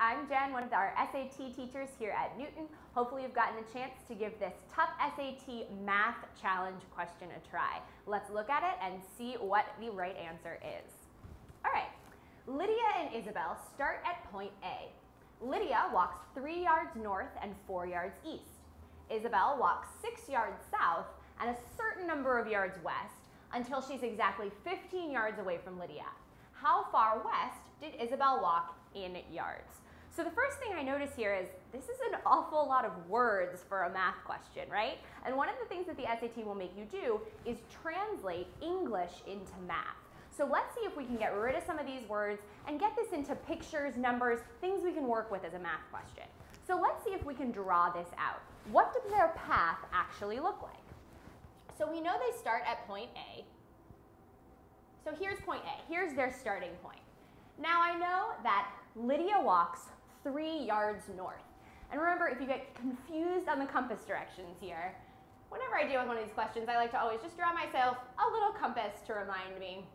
I'm Jen, one of our SAT teachers here at Knewton. Hopefully you've gotten a chance to give this tough SAT math challenge question a try. Let's look at it and see what the right answer is. All right, Lydia and Isabel start at point A. Lydia walks 3 yards north and 4 yards east. Isabel walks 6 yards south and a certain number of yards west until she's exactly 15 yards away from Lydia. How far west did Isabel walk in yards? So the first thing I notice here is this is an awful lot of words for a math question, right? And one of the things that the SAT will make you do is translate English into math. So let's see if we can get rid of some of these words and get this into pictures, numbers, things we can work with as a math question. So let's see if we can draw this out. What does their path actually look like? So we know they start at point A. So here's point A. Here's their starting point. Now I know that Lydia walks 3 yards north. And remember, if you get confused on the compass directions here, whenever I deal with one of these questions, I like to always just draw myself a little compass to remind me.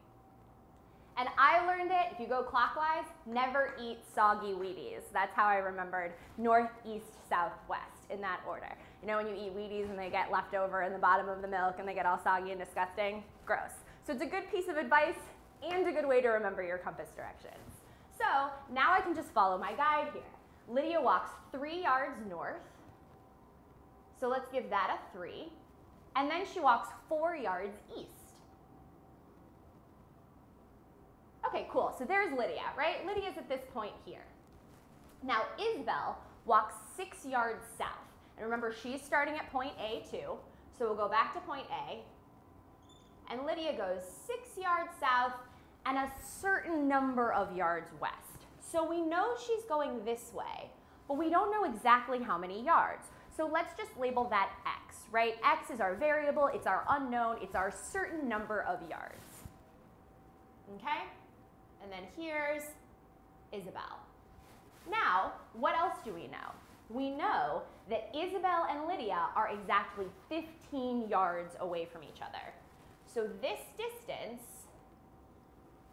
And I learned it, if you go clockwise, never eat soggy Wheaties. That's how I remembered north, east, south, west, in that order. You know when you eat Wheaties and they get left over in the bottom of the milk and they get all soggy and disgusting? Gross. So it's a good piece of advice and a good way to remember your compass directions. So now I can just follow my guide here. Lydia walks 3 yards north. So let's give that a 3. And then she walks 4 yards east. Okay, cool. So there's Lydia, right? Lydia's at this point here. Now Isabel walks 6 yards south. And remember, she's starting at point A too. So we'll go back to point A. And Lydia goes 6 yards south and a certain number of yards west. So we know she's going this way, but we don't know exactly how many yards. So let's just label that X, right? X is our variable, it's our unknown, it's our certain number of yards. Okay? And then here's Isabel. Now, what else do we know? We know that Isabel and Lydia are exactly 15 yards away from each other. So this distance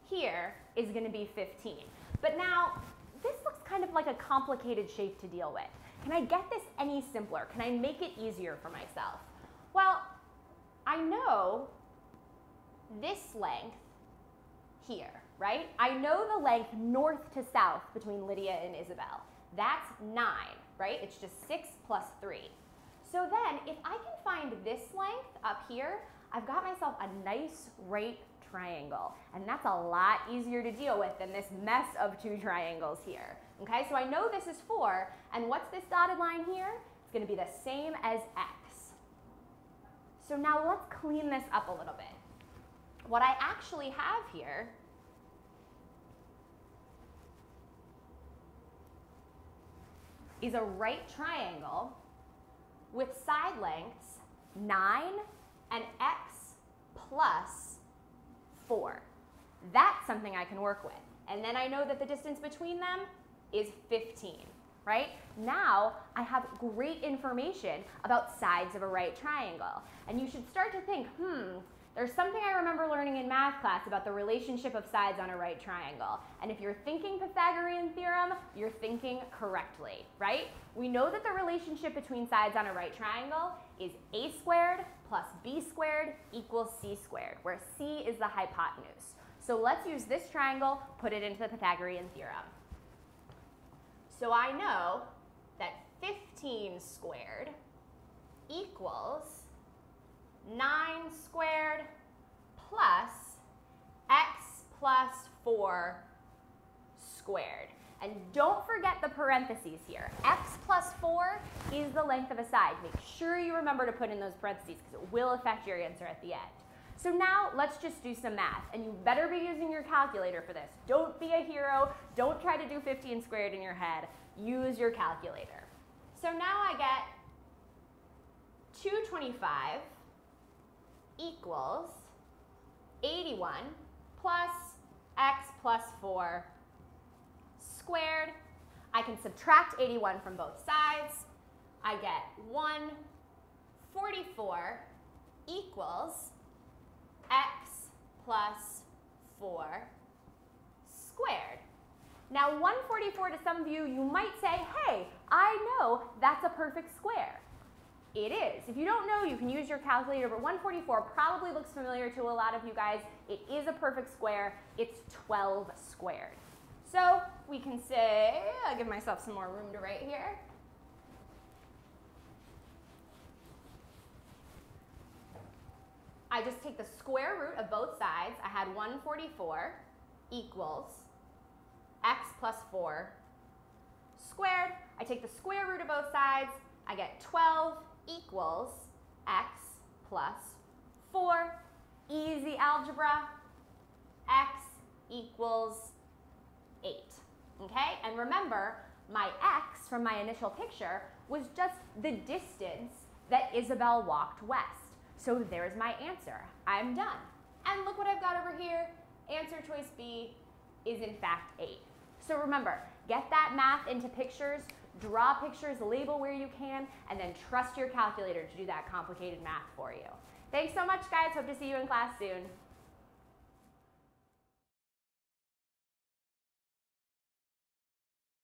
here is going to be 15. But now, this looks kind of like a complicated shape to deal with. Can I get this any simpler? Can I make it easier for myself? Well, I know this length here, right? I know the length north to south between Lydia and Isabel. That's 9, right? It's just 6 plus 3. So then, if I can find this length up here, I've got myself a nice right triangle, and that's a lot easier to deal with than this mess of 2 triangles here. Okay, so I know this is 4, and what's this dotted line here? It's going to be the same as X. So now let's clean this up a little bit. What I actually have here is a right triangle with side lengths 9 and X plus 4. That's something I can work with. And then I know that the distance between them is 15, right? Now I have great information about sides of a right triangle. And you should start to think, there's something I remember learning in math class about the relationship of sides on a right triangle. And if you're thinking Pythagorean theorem, you're thinking correctly, right? We know that the relationship between sides on a right triangle is a squared plus b squared equals c squared, where c is the hypotenuse. So let's use this triangle, put it into the Pythagorean theorem. So I know that 15 squared equals 9 squared plus x plus 4 squared. And don't forget the parentheses here. X plus 4 is the length of a side. Make sure you remember to put in those parentheses because it will affect your answer at the end. So now let's just do some math. And you better be using your calculator for this. Don't be a hero. Don't try to do 15 squared in your head. Use your calculator. So now I get 225 equals 81 plus x plus 4 squared. I can subtract 81 from both sides. I get 144 equals x plus 4 squared. Now 144 to some of you, you might say, hey, I know that's a perfect square. It is. If you don't know, you can use your calculator, but 144 probably looks familiar to a lot of you guys. It is a perfect square. It's 12 squared. So we can say, I'll give myself some more room to write here. I just take the square root of both sides. I had 144 equals x plus 4 squared. I take the square root of both sides. I get 12 equals x plus 4. Easy algebra. X equals 8. Okay? And remember, my x from my initial picture was just the distance that Isabel walked west. So there's my answer. I'm done. And look what I've got over here. Answer choice B is in fact 8. So remember, get that math into pictures, draw pictures, label where you can, and then trust your calculator to do that complicated math for you. Thanks so much, guys. Hope to see you in class soon.